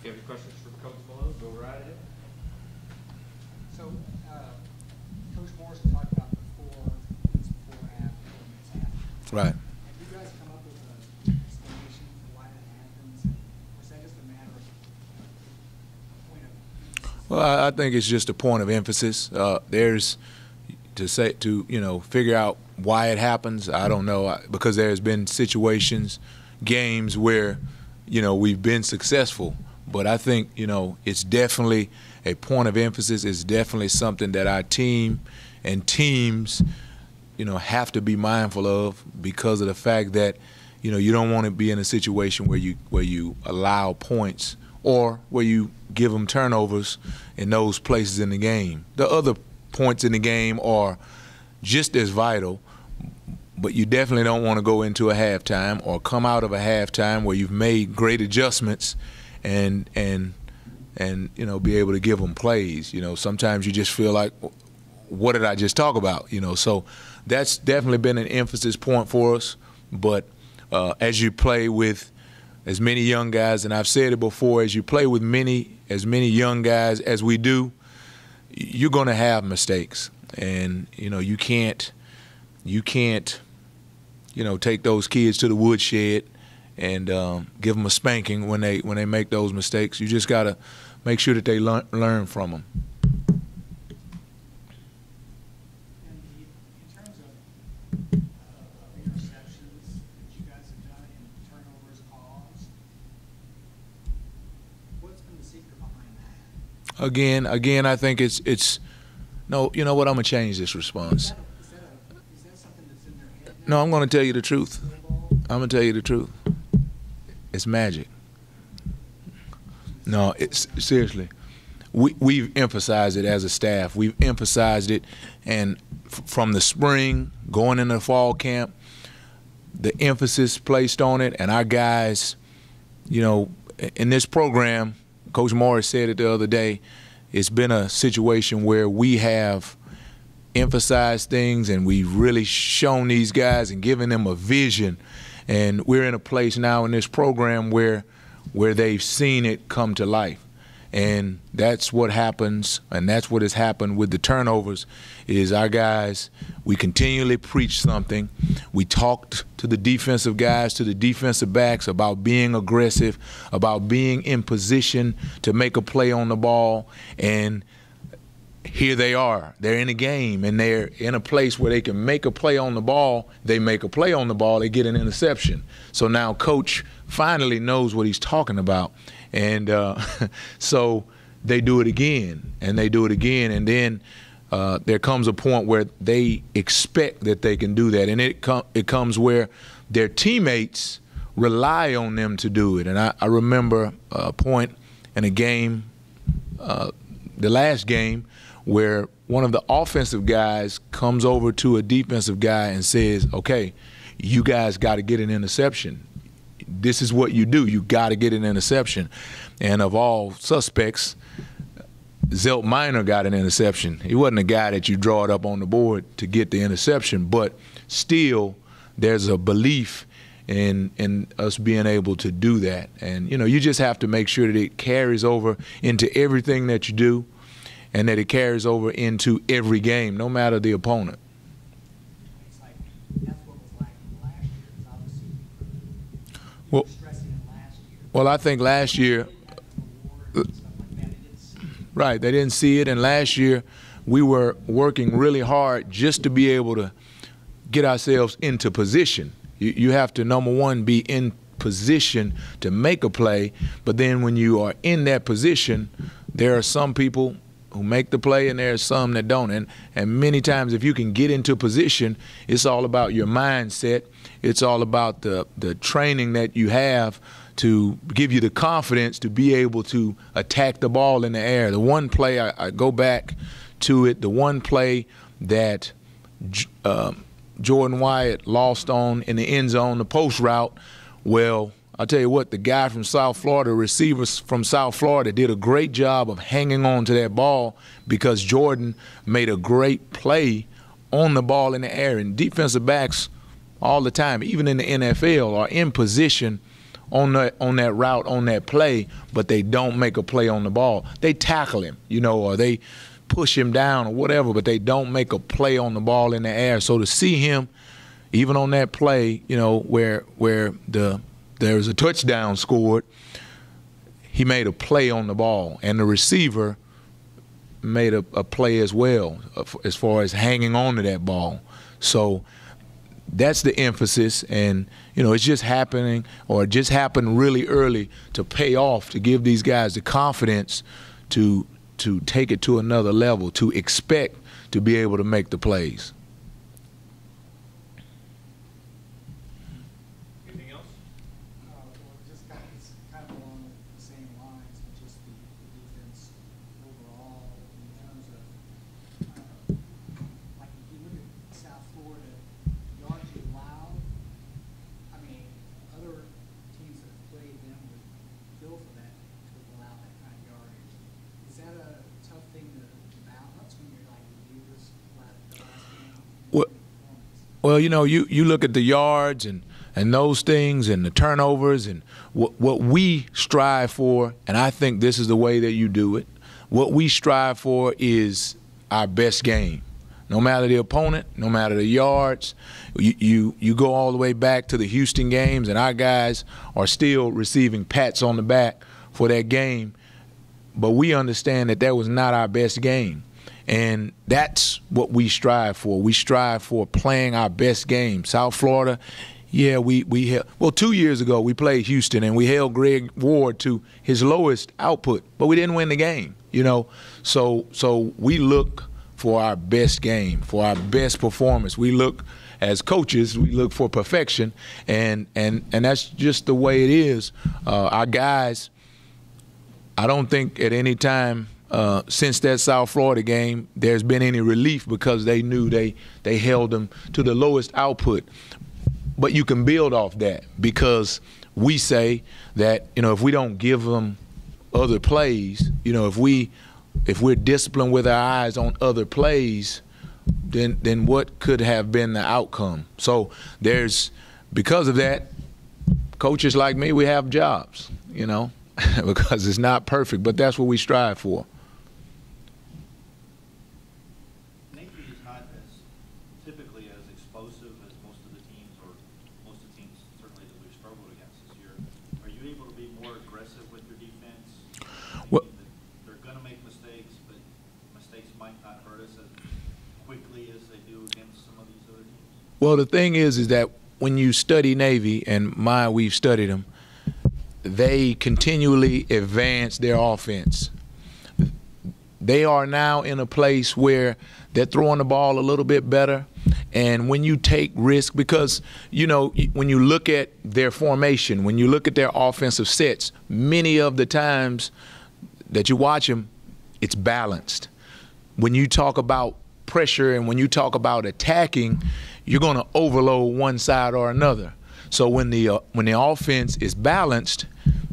If you have any questions for Coach Malone, go right ahead. So, Coach Morris talked about the four things before half, before half. Right. Have you guys come up with an explanation for why that happens? Or is that just a matter of point of emphasis? Well, I think it's just a point of emphasis. There's to figure out why it happens. I don't know, because there's been situations, games where we've been successful. But I think it's definitely a point of emphasis. It's definitely something that our team and teams have to be mindful of, because of the fact that you don't want to be in a situation where you allow points or where you give them turnovers in those places in the game. The other points in the game are just as vital, but you definitely don't want to go into a halftime or come out of a halftime where you've made great adjustments and be able to give them plays. Sometimes you just feel like, what did I just talk about? So that's definitely been an emphasis point for us. But as you play with as many young guys, and I've said it before, as you play with as many young guys as we do, you're going to have mistakes, and you can't take those kids to the woodshed and give them a spanking when they make those mistakes. You just got to make sure that they learn from them. And in terms of interceptions that you guys have done and turnovers caused, what's been the secret behind that? Again, I think it's no. You know what? I'm gonna change this response. Is that something that's in their head now? No, I'm gonna tell you the truth. I'm gonna tell you the truth. It's magic. No, it's seriously. We've emphasized it as a staff. We've emphasized it, and from the spring going into the fall camp, the emphasis placed on it, and our guys, in this program, Coach Morris said it the other day, it's been a situation where we have emphasized things and we've really shown these guys and given them a vision. And we're in a place now in this program where they've seen it come to life. And that's what happens, and that's what has happened with the turnovers, is our guys, we continually preach something. We talked to the defensive guys, to the defensive backs, about being aggressive, about being in position to make a play on the ball, and here they are. They're in a game, and they're in a place where they can make a play on the ball. They make a play on the ball, they get an interception. So now Coach finally knows what he's talking about. And so they do it again, and they do it again, and then there comes a point where they expect that they can do that, and it comes where their teammates rely on them to do it. And I remember a point in a game, the last game, where one of the offensive guys comes over to a defensive guy and says, okay, you guys got to get an interception. This is what you do. You got to get an interception. And of all suspects, Zelt Minor got an interception. He wasn't a guy that you draw it up on the board to get the interception, but still there's a belief in us being able to do that. And, you just have to make sure that it carries over into everything that you do, and that it carries over into every game, no matter the opponent. It's like that's what was lacking last year, because obviously you Well, were stressing it last year. Well, I think last year, right, they didn't see it, and last year we were working really hard just to be able to get ourselves into position. You have to, number one, be in position to make a play, but then when you are in that position, there are some people who make the play and there are some that don't. And many times if you can get into position, it's all about your mindset. It's all about the training that you have to give you the confidence to be able to attack the ball in the air. The one play, I go back to it, the one play that Jordan Wyatt lost on in the end zone, the post route, well, I'll tell you what, the guy from South Florida, receivers from South Florida, did a great job of hanging on to that ball because Jordan made a great play on the ball in the air. And defensive backs all the time, even in the NFL, are in position on that route, on that play, but they don't make a play on the ball. They tackle him, or they push him down or whatever, but they don't make a play on the ball in the air. So to see him, even on that play, where there's a touchdown scored, he made a play on the ball, and the receiver made a play as well as far as hanging on to that ball. So that's the emphasis, and it's just happening, or it just happened really early to pay off, to give these guys the confidence to take it to another level, to expect to be able to make the plays. Anything else? Well, just it's kind of along the same lines, but just the defense overall in terms of, like if you look at South Florida, yards you allow, I mean, other teams that have played them would feel for that to allow that kind of yardage. Is that a tough thing to balance when you're like you do this the last game? Well, you look at the yards and those things and the turnovers and what we strive for, and I think this is the way that you do it. What we strive for is our best game. No matter the opponent, no matter the yards, you go all the way back to the Houston games, and our guys are still receiving pats on the back for that game. But we understand that was not our best game. And that's what we strive for. We strive for playing our best game. South Florida, yeah, we held, well, 2 years ago we played Houston and we held Greg Ward to his lowest output, but we didn't win the game, So we look for our best game, for our best performance. We look, as coaches, we look for perfection, and that's just the way it is. Our guys, I don't think at any time since that South Florida game there's been any relief, because they knew they held them to the lowest output. But you can build off that, because we say that, if we don't give them other plays, if we're disciplined with our eyes on other plays, then what could have been the outcome? So because of that, coaches like me, we have jobs, because it's not perfect, but that's what we strive for. Navy is not as typically as explosive as most of the teams, or most of the teams certainly that we've struggled against this year. Are you able to be more aggressive with your defense? Well, they're going to make mistakes, but mistakes might not hurt us as quickly as they do against some of these other teams? Well, the thing is that when you study Navy, and we've studied them, they continually advance their offense. They are now in a place where they're throwing the ball a little bit better. And when you take risk, because, when you look at their formation, when you look at their offensive sets, many of the times that you watch them, it's balanced. When you talk about pressure and when you talk about attacking, you're going to overload one side or another. So when the offense is balanced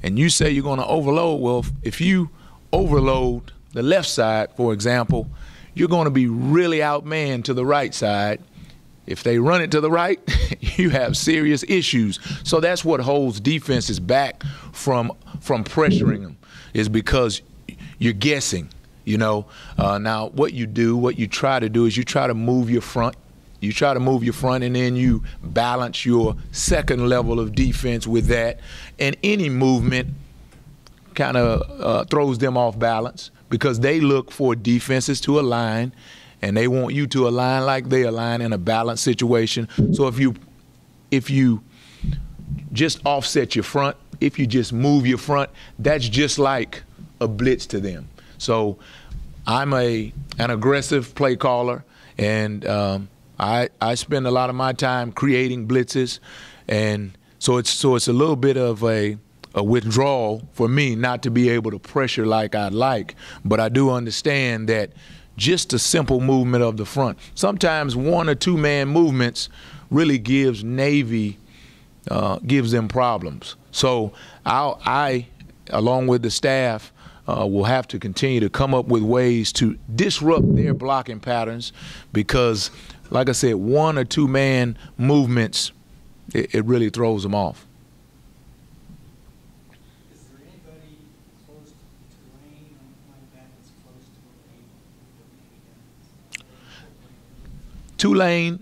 and you say you're going to overload, well, if you overload the left side, for example, you're going to be really outmanned to the right side. If they run it to the right, you have serious issues. So that's what holds defenses back from pressuring them, is because you're guessing. Now what you try to do is you try to move your front. You try to move your front, and then you balance your second level of defense with that. And any movement kind of throws them off balance, because they look for defenses to align, and they want you to align like they align in a balanced situation. So if you just offset your front, if you just move your front, that's just like a blitz to them. So I'm an aggressive play caller, and I spend a lot of my time creating blitzes, and so it's a little bit of a withdrawal for me not to be able to pressure like I'd like. But I do understand that just a simple movement of the front, sometimes 1 or 2 man movements, really gives Navy gives them problems. So I along with the staff, will have to continue to come up with ways to disrupt their blocking patterns, because, like I said, 1 or 2 man movements, it really throws them off. Tulane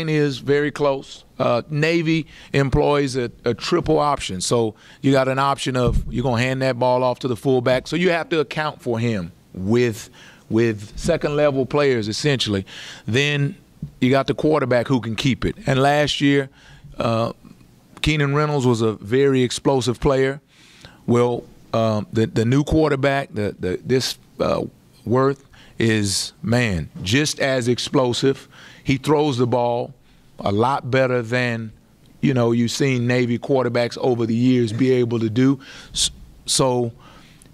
is very close. Navy employs a triple option. So you got an option of you're going to hand that ball off to the fullback. So you have to account for him with second-level players, essentially. Then you got the quarterback who can keep it. And last year, Keenan Reynolds was a very explosive player. Well, the new quarterback, this Worth, is, man, just as explosive. He throws the ball a lot better than, you've seen Navy quarterbacks over the years be able to do. So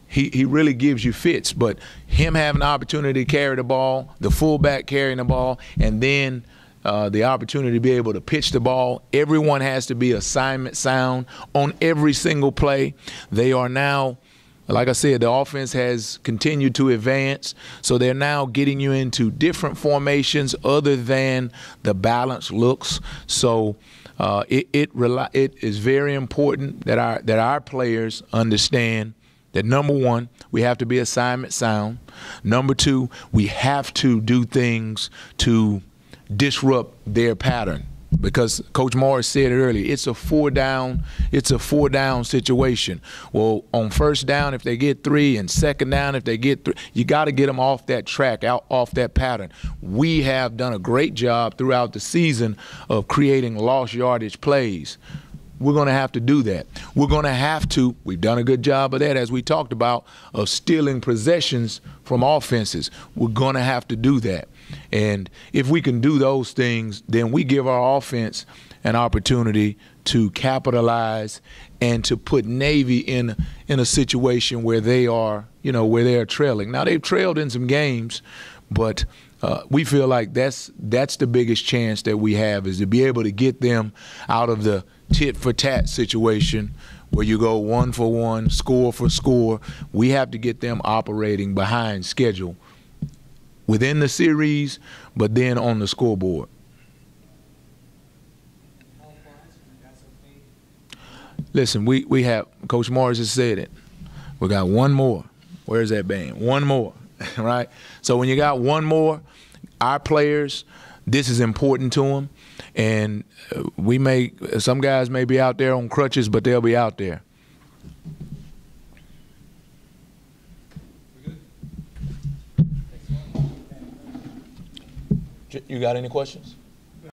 he really gives you fits. But him having the opportunity to carry the ball, the fullback carrying the ball, and then the opportunity to be able to pitch the ball. Everyone has to be assignment sound on every single play. They are now, like I said, the offense has continued to advance, so they're now getting you into different formations other than the balanced looks. So it is very important that our players understand that, number one, we have to be assignment sound. Number two, we have to do things to disrupt their pattern, because Coach Morris said it earlier, it's a four down situation. Well, on first down, if they get 3, and second down, if they get 3, you got to get them off that track, off that pattern. We have done a great job throughout the season of creating lost yardage plays. We're going to have to do that. We've done a good job of that, as we talked about, of stealing possessions from offenses. We're going to have to do that. And if we can do those things, then we give our offense an opportunity to capitalize and to put Navy in a situation where they are, where they are trailing. Now, they've trailed in some games, but we feel like that's the biggest chance that we have, is to be able to get them out of the tit-for-tat situation where you go 1 for 1, score for score. We have to get them operating behind schedule within the series, but then on the scoreboard. Listen, we have, Coach Morris has said it, we got one more. Where's that band? One more, right? So when you got one more, our players, this is important to them. And some guys may be out there on crutches, but they'll be out there. You got any questions?